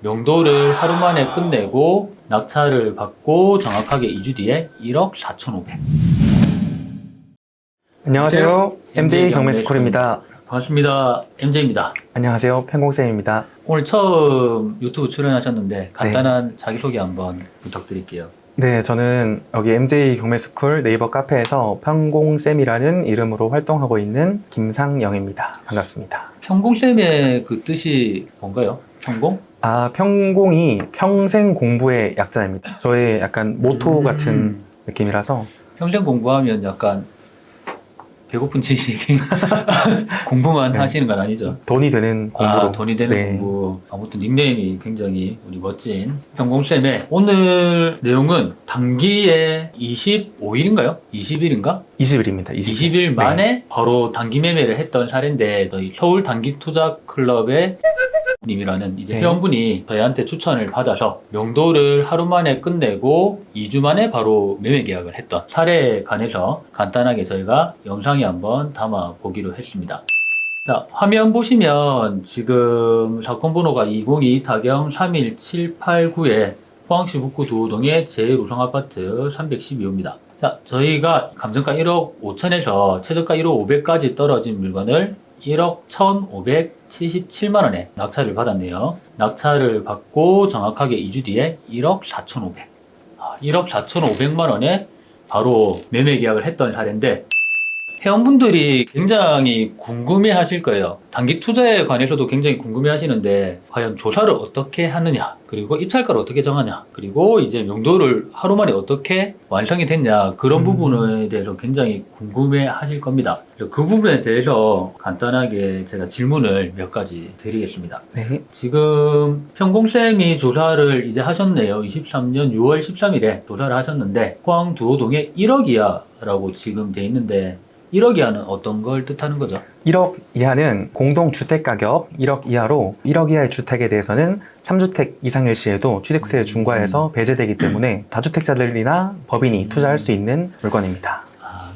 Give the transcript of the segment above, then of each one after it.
명도를 하루 만에 끝내고 낙찰을 받고 정확하게 2주 뒤에 1억 4,500. 안녕하세요. MJ 경매스쿨입니다. 반갑습니다. MJ입니다. 안녕하세요. 편공쌤입니다. 오늘 처음 유튜브 출연하셨는데 간단한 자기소개 한번 부탁드릴게요. 네, 저는 여기 MJ 경매스쿨 네이버 카페에서 편공쌤이라는 이름으로 활동하고 있는 김상영입니다. 반갑습니다. 편공쌤의 그 뜻이 뭔가요? 편공? 편공이 평생 공부의 약자입니다. 저의 약간 모토 같은 느낌이라서. 평생 공부하면 약간 배고픈 지식이 공부만 네. 하시는 건 아니죠? 돈이 되는 공부로. 돈이 되는 네. 공부. 아무튼 닉네임이 굉장히 우리 멋진 편공쌤의 오늘 내용은 단기에 25일인가요? 20일인가? 20일입니다. 20일 만에 바로 단기 매매를 했던 사례인데 저희 서울 단기 투자 클럽의 님이라는 이제 네. 회원분이 저희한테 추천을 받아서 명도를 하루 만에 끝내고 2주 만에 바로 매매 계약을 했던 사례에 관해서 간단하게 저희가 영상에 한번 담아 보기로 했습니다. 자, 화면 보시면 지금 사건 번호가 202 타경 31789에 포항시 북구 도동의 제1우성 아파트 312호입니다. 자, 저희가 감정가 1억 5천에서 최저가 1억 500까지 떨어진 물건을 1억 1,577만원에 낙찰을 받았네요. 낙찰을 받고 정확하게 2주 뒤에 1억 4,500. 1억 4,500만원에 바로 매매 계약을 했던 사례인데 회원분들이 굉장히 궁금해 하실 거예요. 단기 투자에 관해서도 굉장히 궁금해 하시는데 과연 조사를 어떻게 하느냐, 그리고 입찰가를 어떻게 정하냐, 그리고 이제 명도를 하루 만에 어떻게 완성이 됐냐, 그런 부분에 대해서 굉장히 궁금해 하실 겁니다. 그 부분에 대해서 간단하게 제가 질문을 몇 가지 드리겠습니다. 네. 지금 편공쌤이 조사를 이제 하셨네요. 23년 6월 13일에 조사를 하셨는데 포항 두호동에 1억 이하라고 지금 돼 있는데 1억 이하는 어떤 걸 뜻하는 거죠? 1억 이하는 공동주택가격 1억 이하로 1억 이하의 주택에 대해서는 3주택 이상일 시에도 취득세 중과에서 배제되기 때문에 다주택자들이나 법인이 투자할 수 있는 물건입니다.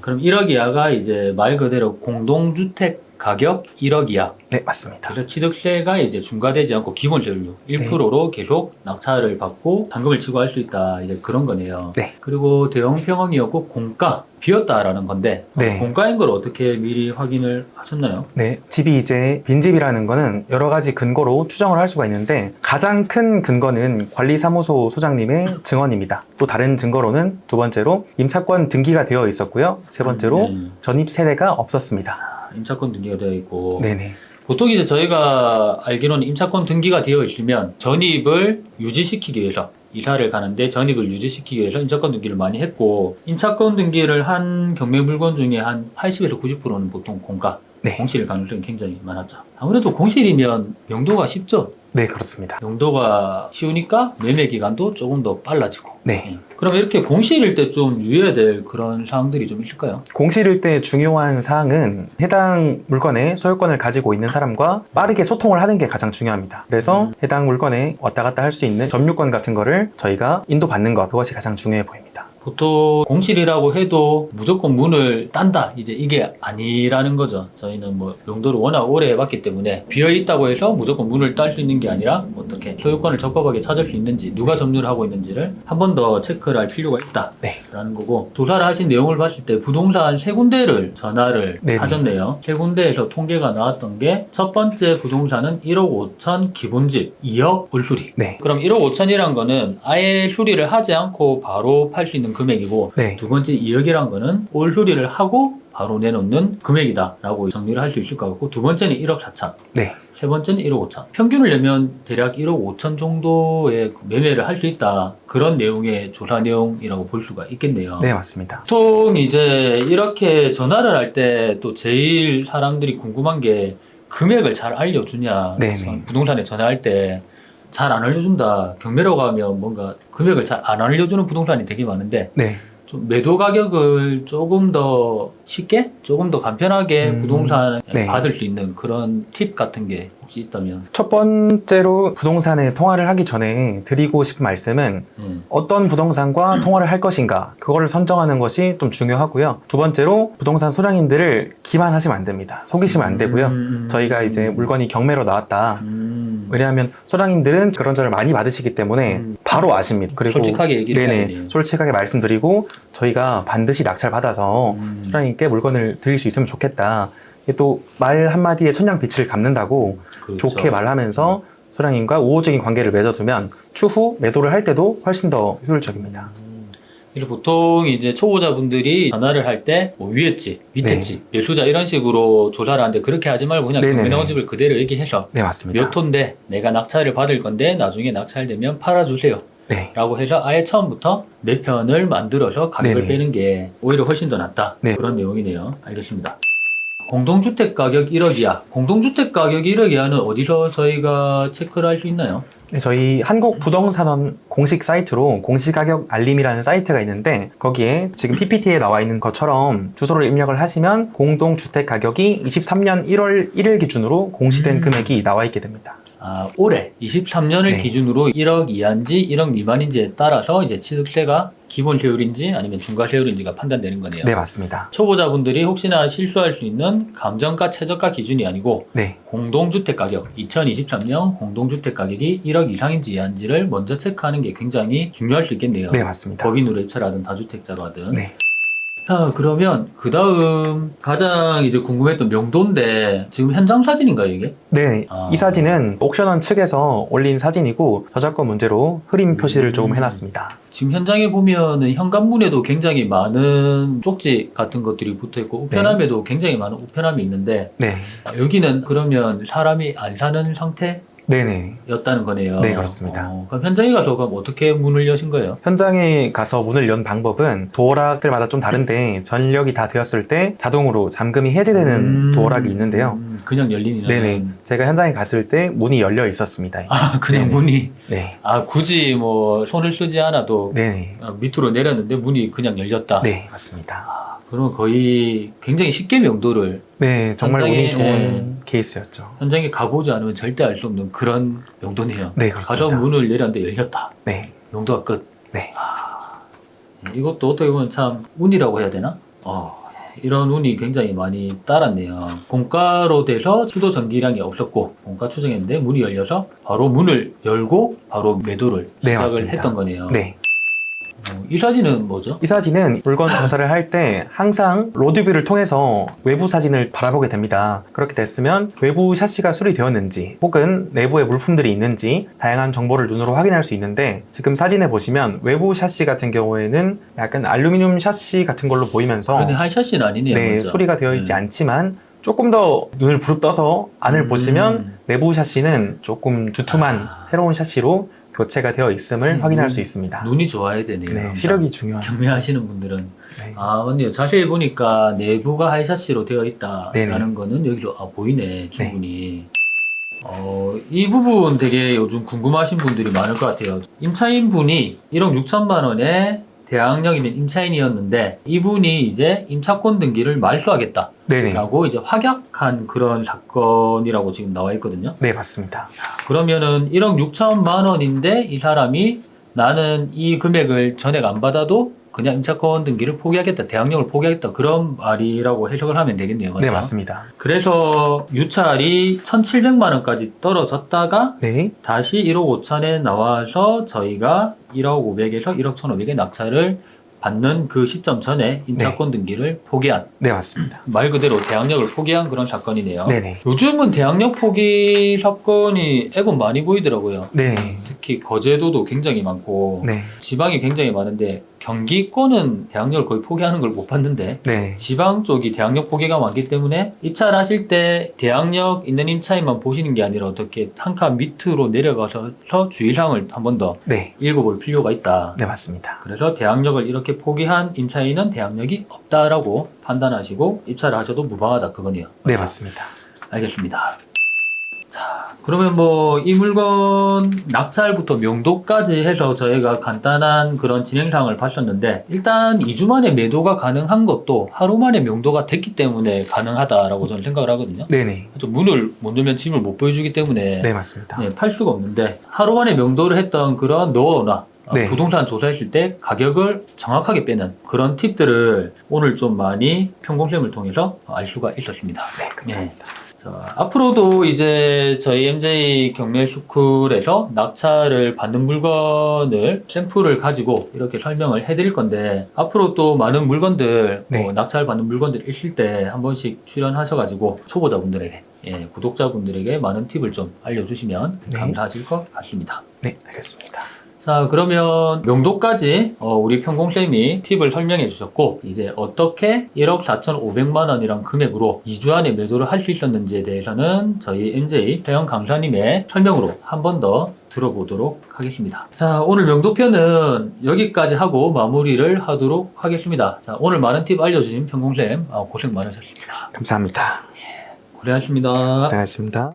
그럼 1억 이하가 이제 말 그대로 공동주택 가격 1억 이하. 네, 맞습니다. 그래서 취득세가 이제 중과되지 않고 기본세율로 1%로 계속 낙찰을 받고 잔금을 치고 할 수 있다. 이제 그런 거네요. 네. 그리고 대형 평형이었고 공가 비었다라는 건데 네. 공가인 걸 어떻게 미리 확인을 하셨나요? 네, 집이 이제 빈집이라는 거는 여러 가지 근거로 추정을 할 수가 있는데 가장 큰 근거는 관리사무소 소장님의 증언입니다. 또 다른 증거로는 두 번째로 임차권 등기가 되어 있었고요. 세 번째로 전입 세대가 없었습니다. 임차권 등기가 되어 있고 네네. 보통 이제 저희가 알기로는 임차권 등기가 되어 있으면 전입을 유지시키기 위해서 이사를 가는데 전입을 유지시키기 위해서 임차권 등기를 많이 했고 임차권 등기를 한 경매 물건 중에 한 80에서 90%는 보통 공가, 네. 공실 가능성이 굉장히 많았죠. 아무래도 공실이면 명도가 쉽죠. 네, 그렇습니다. 명도가 쉬우니까 매매 기간도 조금 더 빨라지고. 네. 그럼 이렇게 공실일 때 좀 유의해야 될 그런 사항들이 좀 있을까요? 공실일 때 중요한 사항은 해당 물건의 소유권을 가지고 있는 사람과 빠르게 소통을 하는 게 가장 중요합니다. 그래서 해당 물건에 왔다 갔다 할 수 있는 점유권 같은 거를 저희가 인도받는 것, 그것이 가장 중요해 보입니다. 보통 공실이라고 해도 무조건 문을 딴다, 이제 이게 아니라는 거죠. 저희는 뭐 명도를 워낙 오래 해봤기 때문에 비어있다고 해서 무조건 문을 딸 수 있는 게 아니라 어떻게 소유권을 적법하게 찾을 수 있는지, 누가 점유를 하고 있는지를 한 번 더 체크를 할 필요가 있다 네. 라는 거고, 조사를 하신 내용을 봤을 때 부동산 세 군데를 전화를 네네. 하셨네요. 세 군데에서 통계가 나왔던 게 첫 번째 부동산은 1억 5천 기본집 2억 올수리. 네. 그럼 1억 5천이란 거는 아예 수리를 하지 않고 바로 팔 수 있는 금액이고, 네. 두 번째 2억이란 거는 올 수리를 하고 바로 내놓는 금액이다 라고 정리를 할 수 있을 것 같고, 두 번째는 1억 4천, 네. 세 번째는 1억 5천. 평균을 내면 대략 1억 5천 정도의 매매를 할 수 있다, 그런 내용의 조사 내용이라고 볼 수가 있겠네요. 네, 맞습니다. 보통 이제 이렇게 전화를 할 때 또 제일 사람들이 궁금한 게 금액을 잘 알려주냐. 네네. 부동산에 전화할 때 잘 안 알려준다, 경매라고 하면 뭔가 금액을 잘 안 알려주는 부동산이 되게 많은데 네. 좀 매도 가격을 조금 더 쉽게 조금 더 간편하게 부동산 네. 받을 수 있는 그런 팁 같은 게 혹시 있다면? 첫 번째로 부동산에 통화를 하기 전에 드리고 싶은 말씀은 어떤 부동산과 통화를 할 것인가 그거를 선정하는 것이 좀 중요하고요. 두 번째로 부동산 소장님들을 기만하시면 안 됩니다. 속이시면 안 되고요. 저희가 이제 물건이 경매로 나왔다. 왜냐하면 소장님들은 그런 전을 많이 받으시기 때문에 바로 아십니다. 그리고 솔직하게 얘기를 해야 네네, 되네요. 솔직하게 말씀드리고 저희가 반드시 낙찰 받아서 소장님께 물건을 드릴 수 있으면 좋겠다. 이게 또 말 한마디에 천냥빛을 갚는다고 그렇죠. 좋게 말하면서 소장님과 우호적인 관계를 맺어두면 추후 매도를 할 때도 훨씬 더 효율적입니다. 그리고 보통 이제 초보자분들이 전화를 할 때 뭐 위에 집, 밑에 네. 집, 매수자 이런 식으로 조사를 하는데 그렇게 하지 말고 그냥 네네네. 경매 나온 집을 그대로 얘기해서 네, 맞습니다. 몇 호인데 내가 낙찰을 받을 건데 나중에 낙찰되면 팔아주세요 네. 라고 해서 아예 처음부터 매편을 만들어서 가격을 네네. 빼는 게 오히려 훨씬 더 낫다. 네. 그런 내용이네요. 알겠습니다. 공동주택 가격 1억 이하. 공동주택 가격 1억 이하는 어디서 저희가 체크를 할 수 있나요? 네, 저희 한국부동산원 공식 사이트로 공시가격 알림이라는 사이트가 있는데 거기에 지금 PPT에 나와 있는 것처럼 주소를 입력을 하시면 공동주택 가격이 23년 1월 1일 기준으로 공시된 금액이 나와 있게 됩니다. 아, 올해 23년을 네. 기준으로 1억 이하인지 1억 미만인지에 따라서 이제 취득세가 기본 세율인지 아니면 중과 세율인지가 판단되는 거네요. 네, 맞습니다. 초보자분들이 혹시나 실수할 수 있는 감정가, 최저가 기준이 아니고 네, 공동주택 가격, 2023년 공동주택 가격이 1억 이상인지 이하인지를 먼저 체크하는 게 굉장히 중요할 수 있겠네요. 네, 맞습니다. 법인으로 입찰하든 다주택자로 하든. 네. 자, 그러면 그 다음 가장 이제 궁금했던 명도인데 지금 현장 사진인가요, 이게? 네, 아. 이 사진은 옥션원 측에서 올린 사진이고 저작권 문제로 흐림 표시를 조금 해놨습니다. 지금 현장에 보면은 현관문에도 굉장히 많은 쪽지 같은 것들이 붙어 있고 우편함에도 굉장히 많은 우편함이 있는데 네, 여기는 그러면 사람이 안 사는 상태? 네네. 였다는 거네요. 네, 그렇습니다. 그럼 현장에 가서 그럼 어떻게 문을 여신 거예요? 현장에 가서 문을 연 방법은 도어락들마다 좀 다른데 전력이 다 되었을 때 자동으로 잠금이 해제되는 도어락이 있는데요. 그냥 열리는. 네네. 제가 현장에 갔을 때 문이 열려 있었습니다. 아, 그냥 네네. 문이. 네. 아, 굳이 뭐 손을 쓰지 않아도 네네. 밑으로 내렸는데 문이 그냥 열렸다. 네, 맞습니다. 그러면 거의 굉장히 쉽게 명도를 네, 정말 현장에, 운이 좋은 케이스였죠. 현장에 가보지 않으면 절대 알 수 없는 그런 명도네요. 네, 가서 그렇습니다. 문을 내렸는데 열렸다. 네, 명도가 끝. 네. 이것도 어떻게 보면 참 운이라고 해야 되나? 이런 운이 굉장히 많이 따랐네요. 공가로 돼서 수도 전기량이 없었고 공가 추정했는데 문이 열려서 바로 문을 열고 바로 매도를 네, 시작을 맞습니다. 했던 거네요. 네. 이 사진은 뭐죠? 이 사진은 물건 조사를 할 때 항상 로드뷰를 통해서 외부 사진을 바라보게 됩니다. 그렇게 됐으면 외부 샤시가 수리되었는지 혹은 내부에 물품들이 있는지 다양한 정보를 눈으로 확인할 수 있는데 지금 사진에 보시면 외부 샤시 같은 경우에는 약간 알루미늄 샤시 같은 걸로 보이면서 그런데 하이샷은 아니네요. 네, 먼저. 수리가 되어 있지 네. 않지만 조금 더 눈을 부릅떠서 안을 보시면 내부 샤시는 조금 두툼한 새로운 샤시로 교체가 되어 있음을 확인할 수 있습니다. 눈이 좋아야 되네요. 네, 항상. 시력이 중요합니다. 경매하시는 분들은 네. 아 맞네요. 자세히 보니까 내부가 하이샷시로 되어 있다라는 네네. 거는 여기로 보이네 충분히. 이 부분 되게 요즘 궁금하신 분들이 많을 것 같아요. 임차인 분이 1억 6천만 원에 대항력 있는 임차인이었는데 이분이 이제 임차권 등기를 말소하겠다. 네네. 라고 이제 확약한 그런 사건이라고 지금 나와 있거든요. 네, 맞습니다. 그러면은 1억 6천만 원인데 이 사람이 나는 이 금액을 전액 안 받아도 그냥 임차권 등기를 포기하겠다, 대항력을 포기하겠다 그런 말이라고 해석을 하면 되겠네요. 맞죠? 네, 맞습니다. 그래서 유찰이 1,700만 원까지 떨어졌다가 네, 다시 1억 5천에 나와서 저희가 1억 500에서 1억 1,500의 낙찰을 받는 그 시점 전에 임차권 등기를 포기한 네, 맞습니다. 말 그대로 대항력을 포기한 그런 사건이네요. 네네. 요즘은 대항력 포기 사건이 애금 많이 보이더라고요. 네. 특히 거제도도 굉장히 많고 네. 지방이 굉장히 많은데 경기권은 대항력을 거의 포기하는 걸 못 봤는데 네. 지방 쪽이 대항력 포기가 많기 때문에 입찰하실 때 대항력 있는 임차인만 보시는 게 아니라 어떻게 한 칸 밑으로 내려가서 주의사항을 한 번 더 네. 읽어볼 필요가 있다. 네, 맞습니다. 그래서 대항력을 이렇게 포기한 임차인은 대항력이 없다라고 판단하시고 입찰을 하셔도 무방하다 그거네요. 네, 맞죠? 맞습니다. 알겠습니다. 그러면 뭐 이 물건 낙찰부터 명도까지 해서 저희가 간단한 그런 진행상을 봤었는데, 일단 2주 만에 매도가 가능한 것도 하루 만에 명도가 됐기 때문에 가능하다라고 저는 생각을 하거든요. 네네. 또 문을 못 열면 집을 못 보여주기 때문에 네, 맞습니다. 팔 수가 없는데, 하루 만에 명도를 했던 그런 노하우나 네. 부동산 조사했을 때 가격을 정확하게 빼는 그런 팁들을 오늘 좀 많이 평공쌤을 통해서 알 수가 있었습니다. 네, 감사합니다. 자, 앞으로도 이제 저희 MJ 경매스쿨에서 낙찰을 받는 물건을 샘플을 가지고 이렇게 설명을 해드릴 건데, 앞으로 또 많은 물건들, 네. 낙찰 받는 물건들 있을 때 한 번씩 출연하셔가지고 초보자분들에게, 구독자분들에게 많은 팁을 좀 알려주시면 네. 감사하실 것 같습니다. 네, 알겠습니다. 자, 그러면 명도까지 우리 평공쌤이 팁을 설명해 주셨고, 이제 어떻게 1억 4,500만 원이란 금액으로 2주 안에 매도를 할 수 있었는지에 대해서는 저희 MJ 태영 강사님의 설명으로 한 번 더 들어보도록 하겠습니다. 자, 오늘 명도편은 여기까지 하고 마무리를 하도록 하겠습니다. 자, 오늘 많은 팁 알려주신 평공쌤 고생 많으셨습니다. 감사합니다. 고생하셨습니다. 고생하셨습니다.